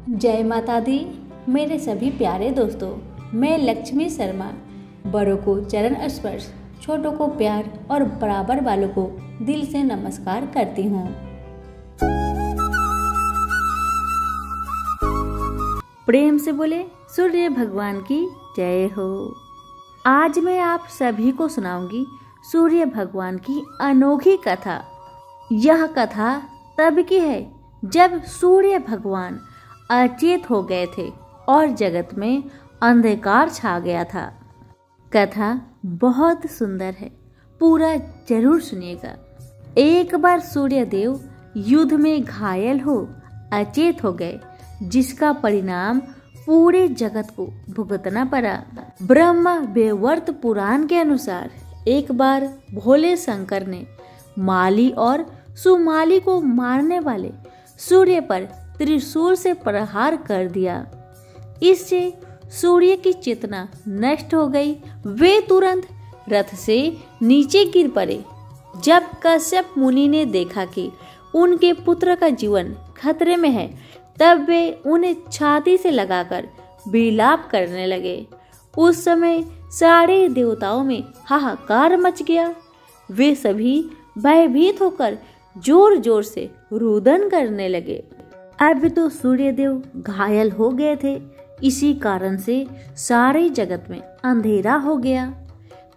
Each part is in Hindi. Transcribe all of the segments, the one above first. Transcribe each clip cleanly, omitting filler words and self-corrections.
जय माता दी। मेरे सभी प्यारे दोस्तों, मैं लक्ष्मी शर्मा बड़ों को चरण स्पर्श, छोटों को प्यार और बराबर वालों को दिल से नमस्कार करती हूँ। प्रेम से बोले सूर्य भगवान की जय हो। आज मैं आप सभी को सुनाऊंगी सूर्य भगवान की अनोखी कथा। यह कथा तब की है जब सूर्य भगवान अचेत हो गए थे और जगत में अंधकार छा गया था। कथा बहुत सुंदर है, पूरा जरूर सुनिएगा। एक बार सूर्य देव युद्ध में घायल हो अचेत हो गए, जिसका परिणाम पूरे जगत को भुगतना पड़ा। ब्रह्मा वैवर्त पुराण के अनुसार एक बार भोले शंकर ने माली और सुमाली को मारने वाले सूर्य पर त्रिशूल से प्रहार कर दिया। इससे सूर्य की चेतना नष्ट हो गई। वे तुरंत रथ से नीचे गिर पड़े। जब कश्यप मुनि ने देखा कि उनके पुत्र का जीवन खतरे में है, तब वे उन्हें छाती से लगाकर विलाप करने लगे। उस समय सारे देवताओं में हाहाकार मच गया। वे सभी भयभीत होकर जोर जोर से रुदन करने लगे। अब तो सूर्यदेव घायल हो गए थे, इसी कारण से सारे जगत में अंधेरा हो गया।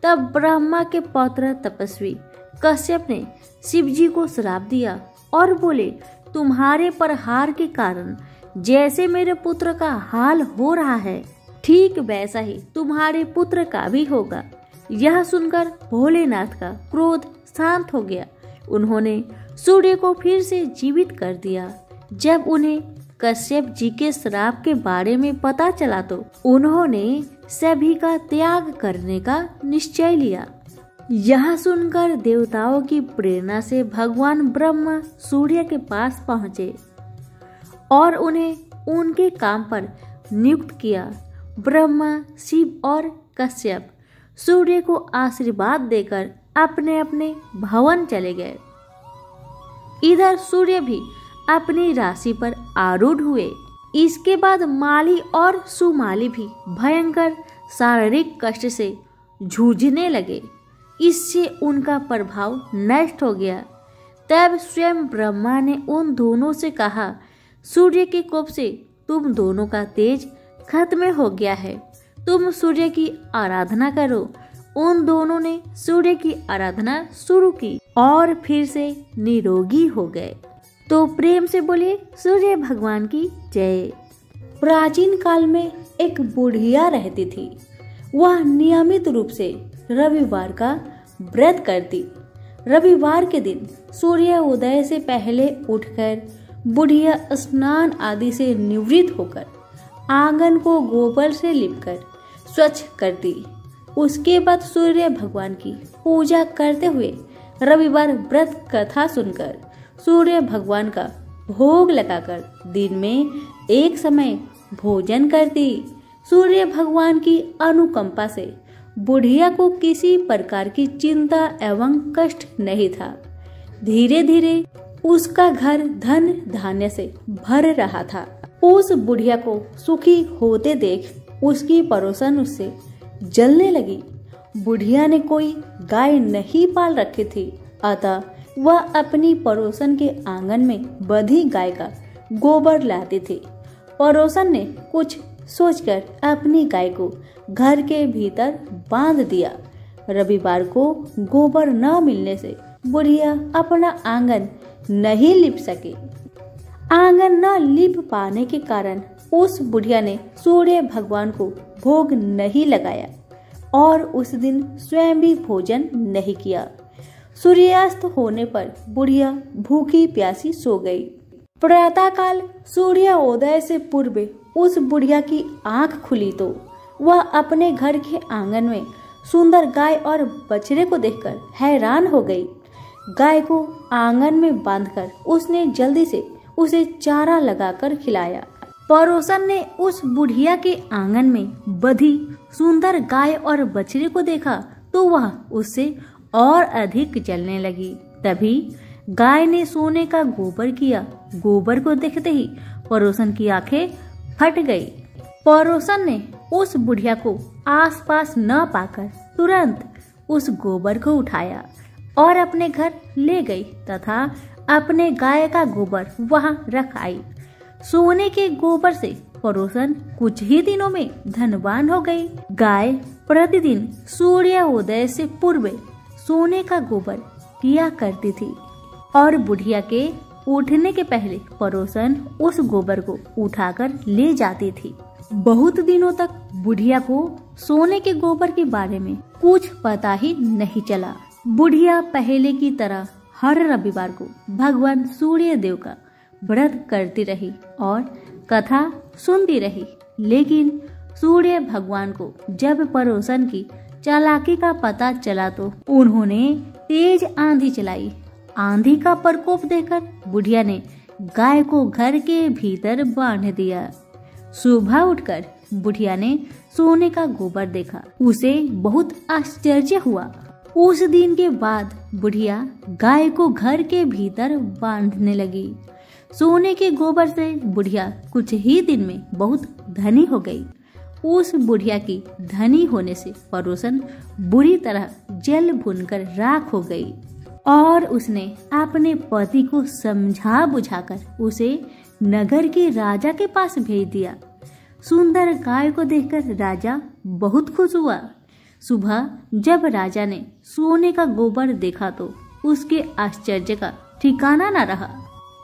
तब ब्रह्मा के पौत्र तपस्वी कश्यप ने शिव जी को श्राप दिया और बोले, तुम्हारे प्रहार के कारण जैसे मेरे पुत्र का हाल हो रहा है, ठीक वैसा ही तुम्हारे पुत्र का भी होगा। यह सुनकर भोलेनाथ का क्रोध शांत हो गया। उन्होंने सूर्य को फिर से जीवित कर दिया। जब उन्हें कश्यप जी के श्राप के बारे में पता चला तो उन्होंने सभी का त्याग करने का निश्चय लिया। यह सुनकर देवताओं की प्रेरणा से भगवान ब्रह्मा सूर्य के पास पहुँचे और उन्हें उनके काम पर नियुक्त किया। ब्रह्मा, शिव और कश्यप सूर्य को आशीर्वाद देकर अपने अपने भवन चले गए। इधर सूर्य भी अपनी राशि पर आरूढ़ हुए। इसके बाद माली और सुमाली भी भयंकर शारीरिक कष्ट से जूझने लगे। इससे उनका प्रभाव नष्ट हो गया। तब स्वयं ब्रह्मा ने उन दोनों से कहा, सूर्य के कोप से तुम दोनों का तेज खत्म हो गया है, तुम सूर्य की आराधना करो। उन दोनों ने सूर्य की आराधना शुरू की और फिर से निरोगी हो गए। तो प्रेम से बोले सूर्य भगवान की जय। प्राचीन काल में एक बुढ़िया रहती थी। वह नियमित रूप से रविवार का व्रत करती। रविवार के दिन सूर्य उदय से पहले उठकर बुढ़िया स्नान आदि से निवृत्त होकर आंगन को गोबर से लिपकर स्वच्छ करती। उसके बाद सूर्य भगवान की पूजा करते हुए रविवार व्रत कथा सुनकर सूर्य भगवान का भोग लगाकर दिन में एक समय भोजन करती। सूर्य भगवान की अनुकंपा से बुढ़िया को किसी प्रकार की चिंता एवं कष्ट नहीं था। धीरे धीरे उसका घर धन धान्य से भर रहा था। उस बुढ़िया को सुखी होते देख उसकी पड़ोसन उससे जलने लगी। बुढ़िया ने कोई गाय नहीं पाल रखी थी, अतः वह अपनी पड़ोसन के आंगन में बंधी गाय का गोबर लाती थी। पड़ोसन ने कुछ सोचकर अपनी गाय को घर के भीतर बांध दिया। रविवार को गोबर न मिलने से बुढ़िया अपना आंगन नहीं लिप सकी। आंगन न लिप पाने के कारण उस बुढ़िया ने सूर्य भगवान को भोग नहीं लगाया और उस दिन स्वयं भी भोजन नहीं किया। सूर्यास्त होने पर बुढ़िया भूखी प्यासी सो गई। प्रातःकाल सूर्योदय से पूर्व उस बुढ़िया की आंख खुली तो वह अपने घर के आंगन में सुंदर गाय और बछड़े को देखकर हैरान हो गई। गाय को आंगन में बांधकर उसने जल्दी से उसे चारा लगाकर खिलाया। पड़ोसन ने उस बुढ़िया के आंगन में बंधी सुंदर गाय और बछड़े को देखा तो वह उससे और अधिक जलने लगी। तभी गाय ने सोने का गोबर किया। गोबर को देखते ही पड़ोसन की आंखें फट गई। पड़ोसन ने उस बुढ़िया को आसपास न पाकर तुरंत उस गोबर को उठाया और अपने घर ले गई तथा अपने गाय का गोबर वहां रख आई। सोने के गोबर से पड़ोसन कुछ ही दिनों में धनवान हो गई। गाय प्रतिदिन सूर्योदय से पूर्व सोने का गोबर किया करती थी और बुढ़िया के उठने के पहले पड़ोसन उस गोबर को उठाकर ले जाती थी। बहुत दिनों तक बुढ़िया को सोने के गोबर के बारे में कुछ पता ही नहीं चला। बुढ़िया पहले की तरह हर रविवार को भगवान सूर्य देव का व्रत करती रही और कथा सुनती रही, लेकिन सूर्य भगवान को जब पड़ोसन की चालाकी का पता चला तो उन्होंने तेज आंधी चलाई। आंधी का प्रकोप देखकर बुढ़िया ने गाय को घर के भीतर बांध दिया। सुबह उठकर बुढ़िया ने सोने का गोबर देखा। उसे बहुत आश्चर्य हुआ। उस दिन के बाद बुढ़िया गाय को घर के भीतर बांधने लगी। सोने के गोबर से बुढ़िया कुछ ही दिन में बहुत धनी हो गई। उस बुढ़िया की धनी होने से पड़ोसन बुरी तरह जल भुनकर राख हो गई और उसने अपने पति को समझा बुझाकर उसे नगर के राजा के पास भेज दिया। सुंदर गाय को देखकर राजा बहुत खुश हुआ। सुबह जब राजा ने सोने का गोबर देखा तो उसके आश्चर्य का ठिकाना न रहा।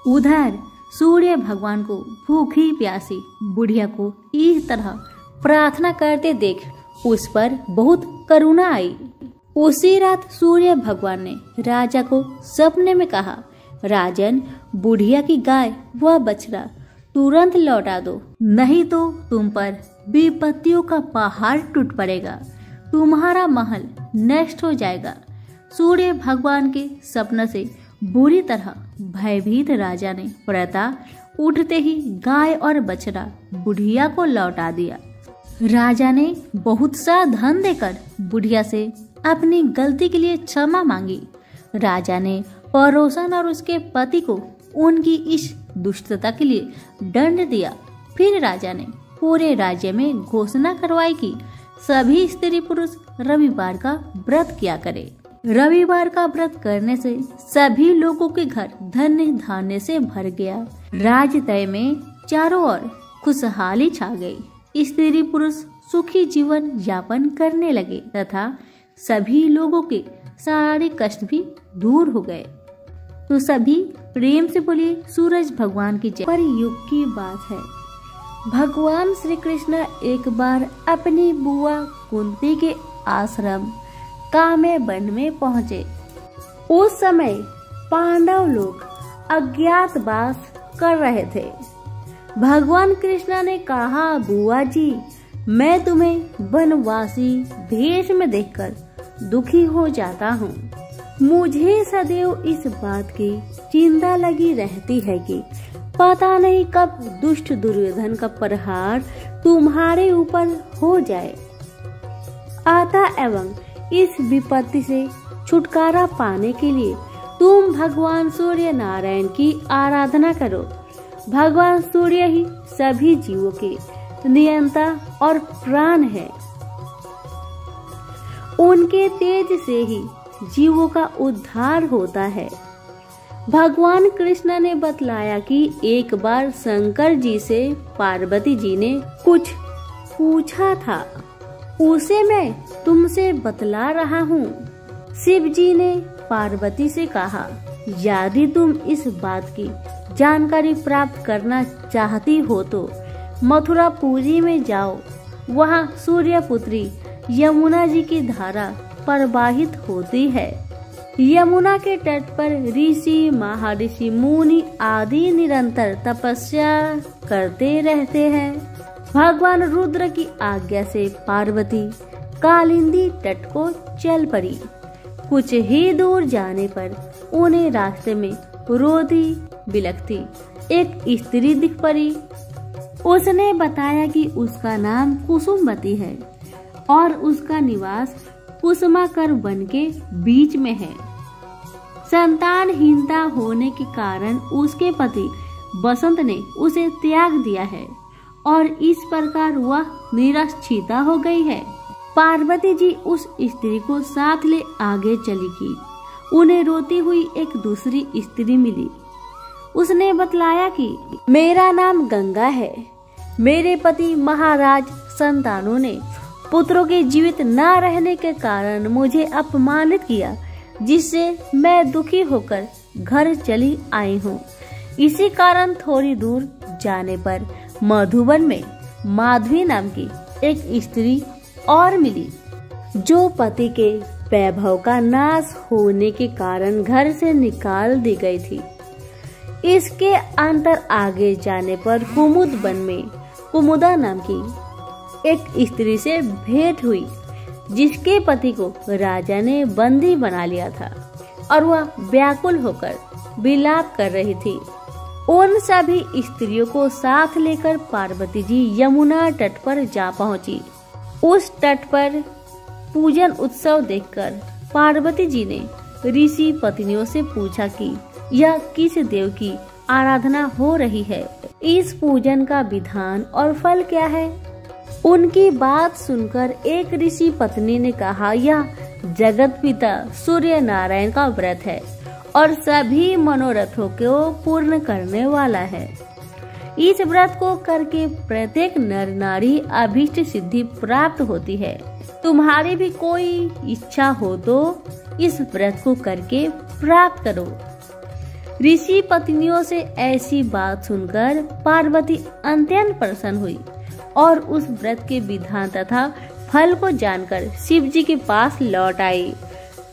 उधर सूर्य भगवान को भूखी प्यासी बुढ़िया को इस तरह प्रार्थना करते देख उस पर बहुत करुणा आई। उसी रात सूर्य भगवान ने राजा को सपने में कहा, राजन, बुढ़िया की गाय व बछड़ा तुरंत लौटा दो, नहीं तो तुम पर विपत्तियों का पहाड़ टूट पड़ेगा, तुम्हारा महल नष्ट हो जाएगा। सूर्य भगवान के सपने से बुरी तरह भयभीत राजा ने प्रातः उठते ही गाय और बछड़ा बुढ़िया को लौटा दिया। राजा ने बहुत सा धन देकर बुढ़िया से अपनी गलती के लिए क्षमा मांगी। राजा ने पड़ोसन और उसके पति को उनकी इस दुष्टता के लिए दंड दिया। फिर राजा ने पूरे राज्य में घोषणा करवाई कि सभी स्त्री पुरुष रविवार का व्रत किया करे। रविवार का व्रत करने से सभी लोगों के घर धन धान्य से भर गया। राजतय में चारों ओर खुशहाली छा गई। स्त्री पुरुष सुखी जीवन यापन करने लगे तथा सभी लोगों के सारे कष्ट भी दूर हो गए। तो सभी प्रेम से बोलिए सूरज भगवान की जय। पर युग की बात है, भगवान श्री कृष्ण एक बार अपनी बुआ कुंती के आश्रम काम्य वन में पहुँचे। उस समय पांडव लोग अज्ञातवास कर रहे थे। भगवान कृष्ण ने कहा, बुआ जी, मैं तुम्हें वनवासी भेष में देखकर दुखी हो जाता हूँ। मुझे सदैव इस बात की चिंता लगी रहती है कि पता नहीं कब दुष्ट दुर्योधन का प्रहार तुम्हारे ऊपर हो जाए। अतः एवं इस विपत्ति से छुटकारा पाने के लिए तुम भगवान सूर्य नारायण की आराधना करो। भगवान सूर्य ही सभी जीवों के नियंता और प्राण है। उनके तेज से ही जीवों का उद्धार होता है। भगवान कृष्ण ने बतलाया कि एक बार शंकर जी से पार्वती जी ने कुछ पूछा था, उसे मैं तुमसे बतला रहा हूँ। शिव जी ने पार्वती से कहा, यदि तुम इस बात की जानकारी प्राप्त करना चाहती हो तो मथुरापुरी में जाओ। वहाँ सूर्य पुत्री यमुना जी की धारा प्रवाहित होती है। यमुना के तट पर ऋषि, महर्षि, मुनि आदि निरंतर तपस्या करते रहते हैं। भगवान रुद्र की आज्ञा से पार्वती कालिंदी तट को चल पड़ी। कुछ ही दूर जाने पर उन्हें रास्ते में रोती बिलखती एक स्त्री दिख पड़ी। उसने बताया कि उसका नाम कुसुमवती है और उसका निवास कुसुमाकर वन के बीच में है। संतानहीनता होने के कारण उसके पति बसंत ने उसे त्याग दिया है और इस प्रकार वह निराश्चिता हो गई है। पार्वती जी उस स्त्री को साथ ले आगे चली गई। उन्हें रोती हुई एक दूसरी स्त्री मिली। उसने बतलाया कि मेरा नाम गंगा है। मेरे पति महाराज संतानों ने पुत्रों के जीवित न रहने के कारण मुझे अपमानित किया, जिससे मैं दुखी होकर घर चली आई हूँ। इसी कारण थोड़ी दूर जाने पर मधुबन में माधवी नाम की एक स्त्री और मिली, जो पति के वैभव का नाश होने के कारण घर से निकाल दी गई थी। इसके अंतर आगे जाने पर कुमुद वन में कुमुदा नाम की एक स्त्री से भेंट हुई, जिसके पति को राजा ने बंदी बना लिया था और वह व्याकुल होकर विलाप कर रही थी। उन सभी स्त्रियों को साथ लेकर पार्वती जी यमुना तट पर जा पहुंची। उस तट पर पूजन उत्सव देखकर पार्वती जी ने ऋषि पत्नियों से पूछा कि यह किस देव की आराधना हो रही है, इस पूजन का विधान और फल क्या है। उनकी बात सुनकर एक ऋषि पत्नी ने कहा, यह जगत पिता सूर्य नारायण का व्रत है और सभी मनोरथों को पूर्ण करने वाला है। इस व्रत को करके प्रत्येक नर नारी अभीष्ट सिद्धि प्राप्त होती है। तुम्हारी भी कोई इच्छा हो तो इस व्रत को करके प्राप्त करो। ऋषि पत्नियों से ऐसी बात सुनकर पार्वती अत्यंत प्रसन्न हुई और उस व्रत के विधान तथा फल को जानकर शिव जी के पास लौट आई।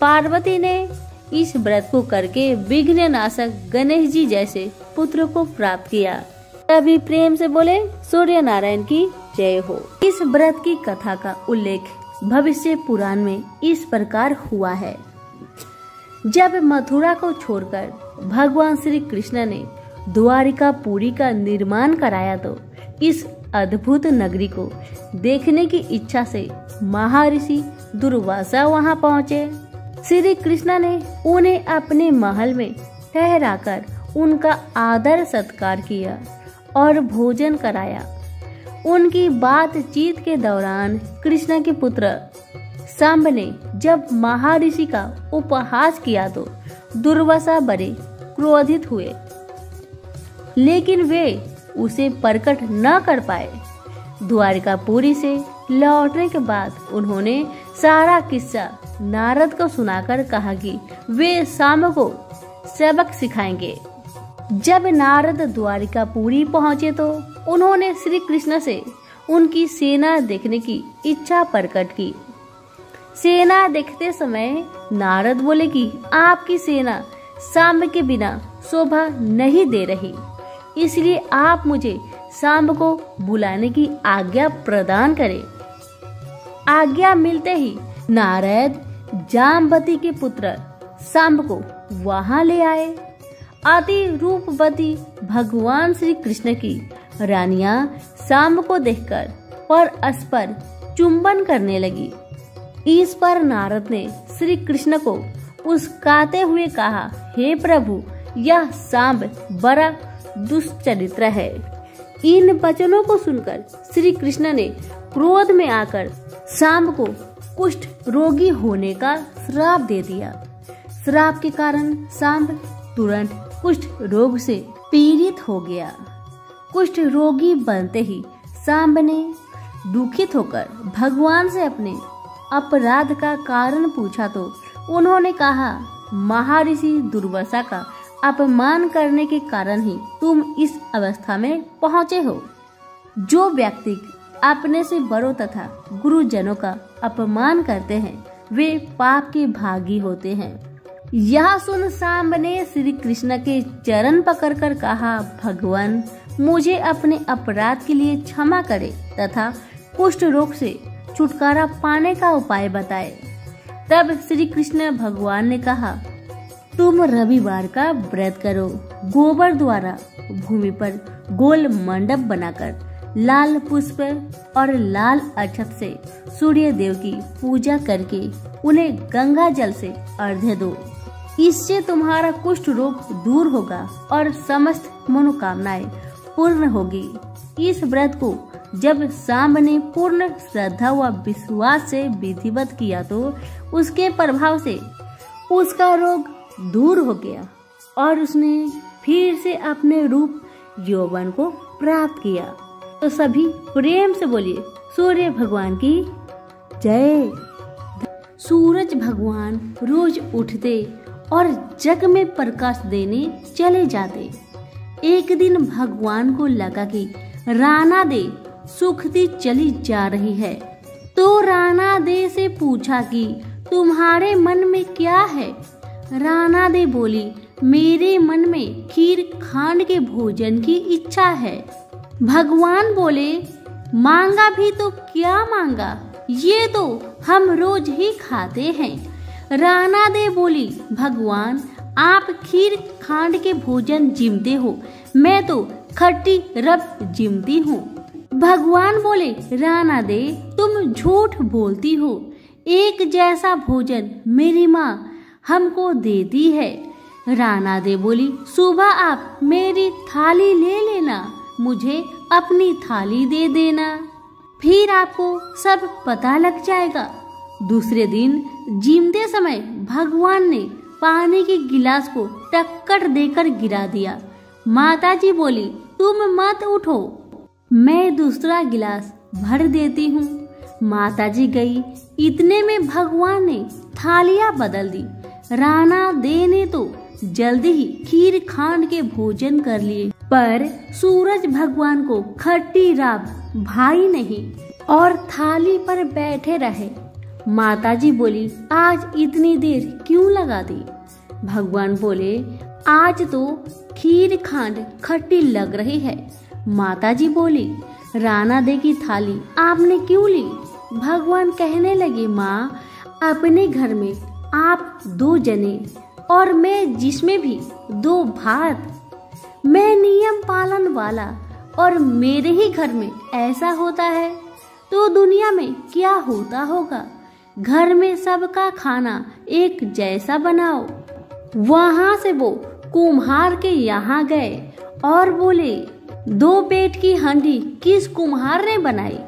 पार्वती ने इस व्रत को करके विघ्न नाशक गणेश जी जैसे पुत्र को प्राप्त किया। तभी प्रेम से बोले सूर्य नारायण की जय हो। इस व्रत की कथा का उल्लेख भविष्य पुराण में इस प्रकार हुआ है। जब मथुरा को छोड़कर भगवान श्री कृष्ण ने द्वारिकापुरी का निर्माण कराया तो इस अद्भुत नगरी को देखने की इच्छा से महर्षि दुर्वासा वहां पहुँचे। श्री कृष्ण ने उन्हें अपने महल में ठहराकर उनका आदर सत्कार किया और भोजन कराया। उनकी बातचीत के दौरान कृष्ण के पुत्र सांब ने जब महर्षि का उपहास किया तो दुर्वासा बड़े क्रोधित हुए, लेकिन वे उसे प्रकट न कर पाए। द्वारिकापुरी से लौटने के बाद उन्होंने सारा किस्सा नारद को सुनाकर कहा कि वे सांब को सबक सिखाएंगे। जब नारद द्वारिकापुरी पहुंचे तो उन्होंने श्री कृष्ण से उनकी सेना देखने की इच्छा प्रकट की। सेना देखते समय नारद बोले कि आपकी सेना सांब के बिना शोभा नहीं दे रही, इसलिए आप मुझे सांब को बुलाने की आज्ञा प्रदान करें। आज्ञा मिलते ही नारद जाम्बती के पुत्र सांब को वहां ले आए। अति रूपवती भगवान श्री कृष्ण की रानियां सांब को देखकर परस्पर चुंबन करने लगी। इस पर नारद ने श्री कृष्ण को उस्काते हुए कहा, हे प्रभु, यह सांब बड़ा दुष्चरित्र है। इन वचनों को सुनकर श्री कृष्ण ने क्रोध में आकर सांब को कुष्ठ रोगी होने का श्राप दे दिया। श्राप के कारण सांब तुरंत कुष्ठ रोग से पीड़ित हो गया। कुष्ठ रोगी बनते ही सांब ने दुखित होकर भगवान से अपने अपराध का कारण पूछा तो उन्होंने कहा, महर्षि दुर्वासा का अपमान करने के कारण ही तुम इस अवस्था में पहुँचे हो। जो व्यक्ति अपने से बड़ों तथा गुरुजनों का अपमान करते हैं वे पाप के भागी होते हैं। यह सुन सांब ने श्री कृष्ण के चरण पकड़कर कहा, भगवान, मुझे अपने अपराध के लिए क्षमा करे तथा कुष्ठ रोग से छुटकारा पाने का उपाय बताए। तब श्री कृष्ण भगवान ने कहा, तुम रविवार का व्रत करो। गोबर द्वारा भूमि पर गोल मंडप बनाकर लाल पुष्प और लाल अक्षत से सूर्य देव की पूजा करके उन्हें गंगा जल से अर्घ्य दो। इससे तुम्हारा कुष्ठ रोग दूर होगा और समस्त मनोकामनाएं पूर्ण होगी। इस व्रत को जब सांब ने पूर्ण श्रद्धा व विश्वास से विधिवत किया तो उसके प्रभाव से उसका रोग दूर हो गया और उसने फिर से अपने रूप यौवन को प्राप्त किया। तो सभी प्रेम से बोलिए सूर्य भगवान की जय। सूरज भगवान रोज उठते और जग में प्रकाश देने चले जाते। एक दिन भगवान को लगा कि राणा दे सुखती चली जा रही है, तो राणा दे से पूछा कि तुम्हारे मन में क्या है। राणा दे बोली, मेरे मन में खीर खांड के भोजन की इच्छा है। भगवान बोले, मांगा भी तो क्या मांगा, ये तो हम रोज ही खाते हैं। राणा दे बोली, भगवान आप खीर खांड के भोजन जिमते हो, मैं तो खट्टी रब जिमती हूँ। भगवान बोले, राणा दे तुम झूठ बोलती हो, एक जैसा भोजन मेरी माँ हमको देती है। राणा दे बोली, सुबह आप मेरी थाली ले लेना, मुझे अपनी थाली दे देना, फिर आपको सब पता लग जाएगा। दूसरे दिन जिमते समय भगवान ने पानी के गिलास को टक्कर देकर गिरा दिया। माताजी बोली, तुम मत उठो, मैं दूसरा गिलास भर देती हूँ। माताजी गई, इतने में भगवान ने थालियां बदल दी। राणा दे ने तो जल्दी ही खीर खांड के भोजन कर लिए, पर सूरज भगवान को खट्टी राब भाई नहीं और थाली पर बैठे रहे। माताजी बोली, आज इतनी देर क्यों लगा दी। भगवान बोले, आज तो खीर खांड खट्टी लग रही है। माताजी बोली, राणा दे की थाली आपने क्यों ली। भगवान कहने लगे, माँ अपने घर में आप 2 जने और मैं जिसमें भी 2 भात, मैं नियम पालन वाला और मेरे ही घर में ऐसा होता है तो दुनिया में क्या होता होगा। घर में सबका खाना एक जैसा बनाओ। वहाँ से वो कुम्हार के यहाँ गए और बोले, 2 पेट की हांडी किस कुम्हार ने बनाई।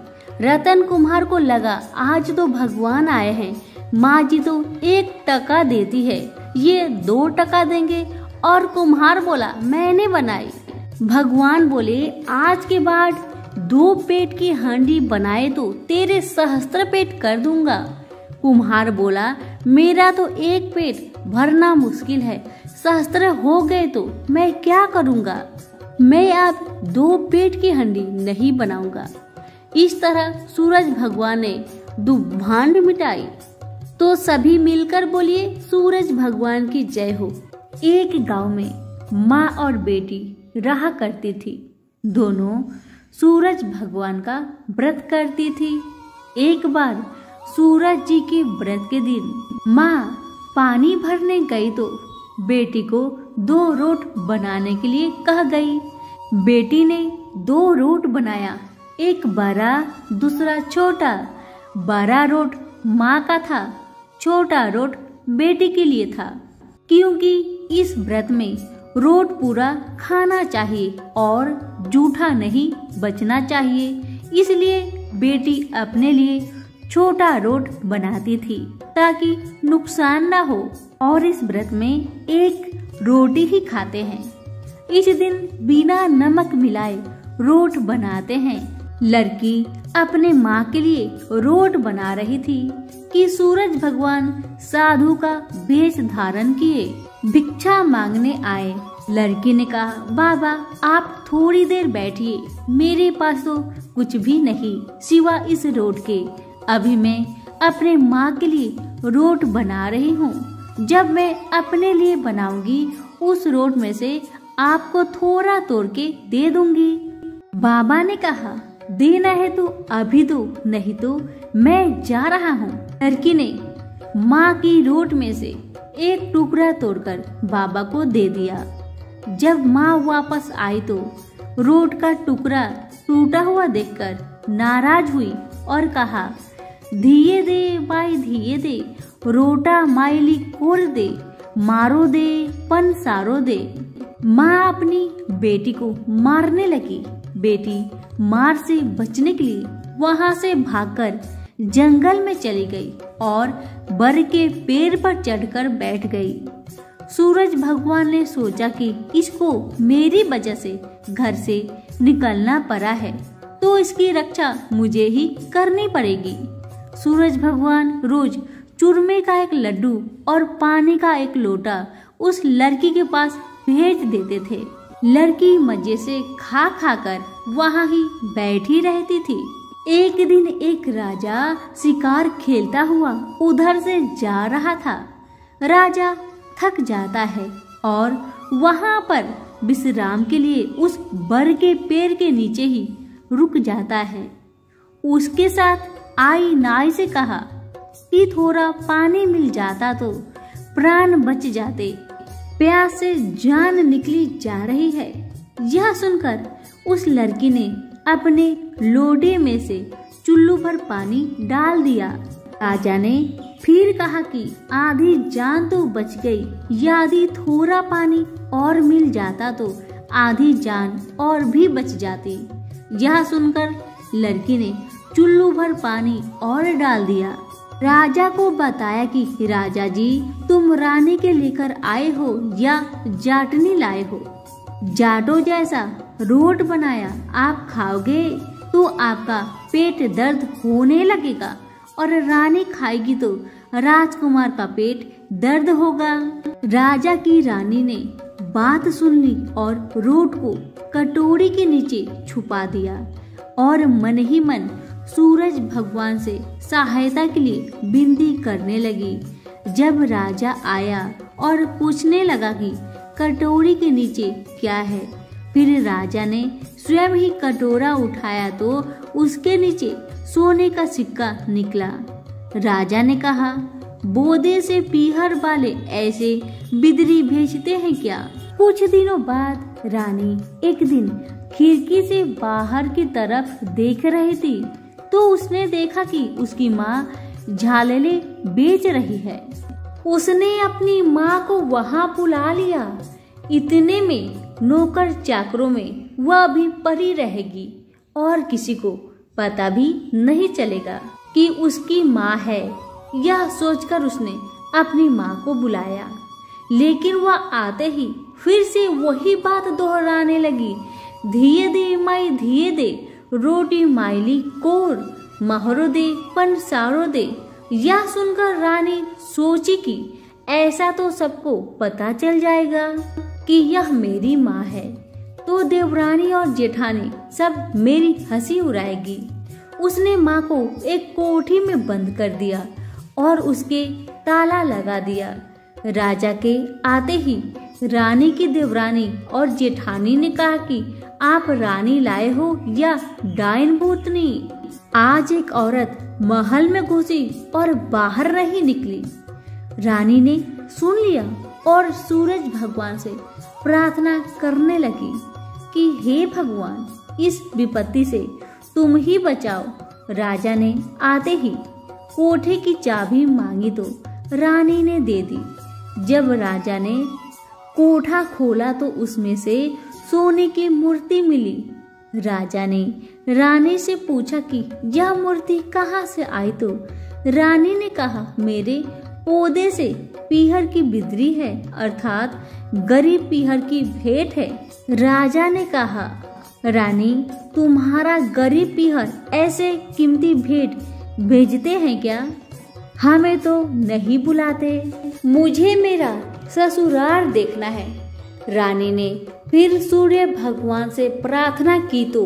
रतन कुम्हार को लगा आज तो भगवान आए हैं, माँ जी तो 1 टका देती है, ये 2 टका देंगे। और कुम्हार बोला, मैंने बनाई। भगवान बोले, आज के बाद 2 पेट की हांडी बनाए तो तेरे सहस्त्र पेट कर दूंगा। कुम्हार बोला, मेरा तो 1 पेट भरना मुश्किल है, सहस्त्र हो गए तो मैं क्या करूंगा। मैं अब 2 पेट की हांडी नहीं बनाऊंगा। इस तरह सूरज भगवान ने दुभांड मिटाई। तो सभी मिलकर बोलिए सूरज भगवान की जय हो। एक गांव में माँ और बेटी रहा करती थी। दोनों सूरज भगवान का व्रत करती थी। एक बार सूरज जी के व्रत के दिन माँ पानी भरने गई तो बेटी को 2 रोट बनाने के लिए कह गई। बेटी ने 2 रोट बनाया, एक बड़ा दूसरा छोटा। बड़ा रोट माँ का था, छोटा रोट बेटी के लिए था, क्योंकि इस व्रत में रोट पूरा खाना चाहिए और जूठा नहीं बचना चाहिए। इसलिए बेटी अपने लिए छोटा रोट बनाती थी ताकि नुकसान न हो। और इस व्रत में 1 रोटी ही खाते हैं। इस दिन बिना नमक मिलाए रोट बनाते हैं। लड़की अपने माँ के लिए रोट बना रही थी कि सूरज भगवान साधु का वेश धारण किए भिक्षा मांगने आए। लड़की ने कहा, बाबा आप थोड़ी देर बैठिए, मेरे पास तो कुछ भी नहीं सिवा इस रोट के। अभी मैं अपने माँ के लिए रोट बना रही हूँ। जब मैं अपने लिए बनाऊंगी उस रोट में से आपको थोड़ा तोड़ के दे दूंगी। बाबा ने कहा, देना है तो अभी दो, नहीं तो मैं जा रहा हूँ। लड़की ने माँ की रोट में से 1 टुकड़ा तोड़कर बाबा को दे दिया। जब माँ वापस आई तो रोट का टुकड़ा टूटा हुआ देखकर नाराज हुई और कहा, धिये दे बाई धिये दे, रोटा माइली कोर दे, मारो दे पन सारो दे। माँ अपनी बेटी को मारने लगी। बेटी मार से बचने के लिए वहाँ से भागकर जंगल में चली गई और बर के पेड़ पर चढ़कर बैठ गई। सूरज भगवान ने सोचा कि इसको मेरी वजह से घर से निकलना पड़ा है, तो इसकी रक्षा मुझे ही करनी पड़ेगी। सूरज भगवान रोज चूरमे का एक लड्डू और पानी का एक लोटा उस लड़की के पास भेज देते थे। लड़की मजे से खा खा कर वहाँ ही बैठी रहती थी। एक दिन एक राजा शिकार खेलता हुआ उधर से जा रहा था। राजा थक जाता है और वहाँ पर विश्राम के लिए उस बर के पेड़ के नीचे ही रुक जाता है। उसके साथ आई नाई से कहा कि थोड़ा पानी मिल जाता तो प्राण बच जाते, प्यास से जान निकली जा रही है। यह सुनकर उस लड़की ने अपने लोटे में से चुल्लू भर पानी डाल दिया। राजा ने फिर कहा कि आधी जान तो बच गई, यदि थोड़ा पानी और मिल जाता तो आधी जान और भी बच जाती। यह सुनकर लड़की ने चुल्लू भर पानी और डाल दिया। राजा को बताया कि राजा जी, तुम रानी के लेकर आए हो या जाटनी लाए हो। जाटो जैसा रोट बनाया आप खाओगे तो आपका पेट दर्द होने लगेगा और रानी खाएगी तो राजकुमार का पेट दर्द होगा। राजा की रानी ने बात सुन ली और रोट को कटोरी के नीचे छुपा दिया और मन ही मन सूरज भगवान से सहायता के लिए विनती करने लगी। जब राजा आया और पूछने लगा कि कटोरी के नीचे क्या है, फिर राजा ने स्वयं ही कटोरा उठाया तो उसके नीचे सोने का सिक्का निकला। राजा ने कहा, बोदे से पीहर वाले ऐसे बिदरी भेजते हैं क्या? कुछ दिनों बाद रानी एक दिन खिड़की से बाहर की तरफ देख रही थी तो उसने देखा कि उसकी माँ झालरे बेच रही है। उसने अपनी माँ को वहाँ बुला लिया। इतने में नौकर चाकरों में वह भी पड़ी रहेगी और किसी को पता भी नहीं चलेगा कि उसकी माँ है। यह सोचकर उसने अपनी माँ को बुलाया, लेकिन वह आते ही फिर से वही बात दोहराने लगी, धिये दे माई धिये दे, रोटी माइली कोर, महरो दे पन सारो दे। यह सुनकर रानी सोची कि ऐसा तो सबको पता चल जाएगा कि यह मेरी माँ है, तो देवरानी और जेठानी सब मेरी हंसी उड़ाएगी। उसने माँ को एक कोठी में बंद कर दिया और उसके ताला लगा दिया। राजा के आते ही रानी की देवरानी और जेठानी ने कहा कि आप रानी लाए हो या डायन भूतनी? आज एक औरत महल में घुसी और बाहर नहीं निकली। रानी ने सुन लिया और सूरज भगवान से प्रार्थना करने लगी कि हे भगवान, इस विपत्ति से तुम ही बचाओ। राजा ने आते ही कोठे की चाबी मांगी तो रानी ने दे दी। जब राजा ने कोठा खोला तो उसमें से सोने की मूर्ति मिली। राजा ने रानी से पूछा कि यह मूर्ति कहाँ से आई, तो रानी ने कहा, मेरे पौधे से पीहर की बिदरी है, अर्थात गरीब पीहर की भेंट है। राजा ने कहा, रानी, तुम्हारा गरीब पीहर ऐसे कीमती भेंट भेजते हैं क्या? हमें तो नहीं बुलाते, मुझे मेरा ससुराल देखना है। रानी ने फिर सूर्य भगवान से प्रार्थना की तो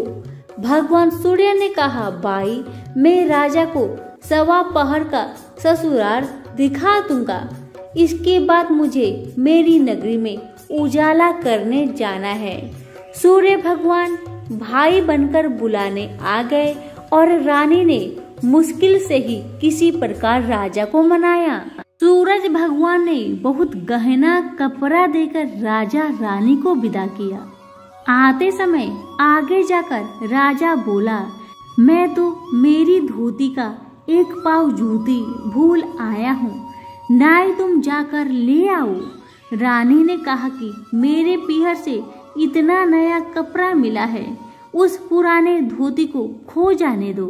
भगवान सूर्य ने कहा, भाई, मैं राजा को सवा पहर का ससुराल दिखा दूंगा। इसके बाद मुझे मेरी नगरी में उजाला करने जाना है। सूर्य भगवान भाई बनकर बुलाने आ गए और रानी ने मुश्किल से ही किसी प्रकार राजा को मनाया। सूरज भगवान ने बहुत गहना कपड़ा देकर राजा रानी को विदा किया। आते समय आगे जाकर राजा बोला, मैं तो मेरी धोती का एक पाव जूती भूल आया हूँ। नाई तुम जाकर ले आओ। रानी ने कहा कि मेरे पीहर से इतना नया कपड़ा मिला है, उस पुराने धोती को खो जाने दो।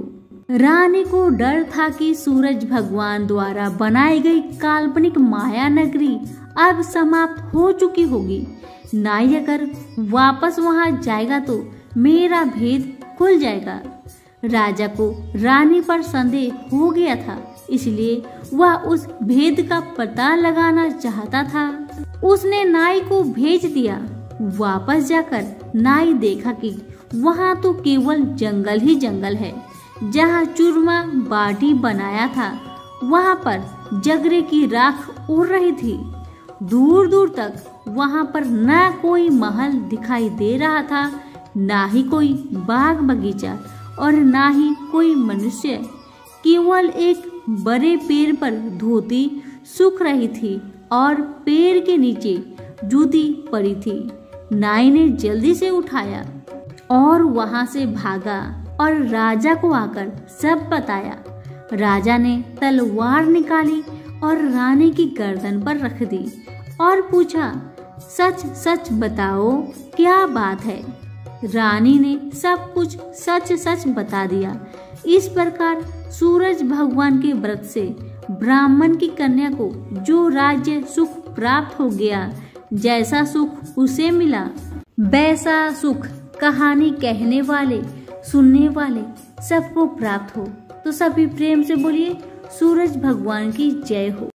रानी को डर था कि सूरज भगवान द्वारा बनाई गई काल्पनिक माया नगरी अब समाप्त हो चुकी होगी। नाई अगर वापस वहां जाएगा तो मेरा भेद खुल जाएगा। राजा को रानी पर संदेह हो गया था, इसलिए वह उस भेद का पता लगाना चाहता था। उसने नाई को भेज दिया। वापस जाकर नाई देखा कि वहां तो केवल जंगल ही जंगल है। जहां चूरमा बाटी बनाया था वहां पर जगरे की राख उड़ रही थी। दूर दूर तक वहां पर न कोई महल दिखाई दे रहा था, ना ही कोई बाग बगीचा और ना ही कोई मनुष्य। केवल एक बड़े पेड़ पर धोती सूख रही थी और पेड़ के नीचे जूती पड़ी थी। नाई ने जल्दी से उठाया और वहां से भागा और राजा को आकर सब बताया। राजा ने तलवार निकाली और रानी की गर्दन पर रख दी और पूछा, सच सच बताओ क्या बात है। रानी ने सब कुछ सच सच बता दिया। इस प्रकार सूरज भगवान के व्रत से ब्राह्मण की कन्या को जो राज्य सुख प्राप्त हो गया, जैसा सुख उसे मिला वैसा सुख कहानी कहने वाले सुनने वाले सबको प्राप्त हो। तो सभी प्रेम से बोलिए सूरज भगवान की जय हो।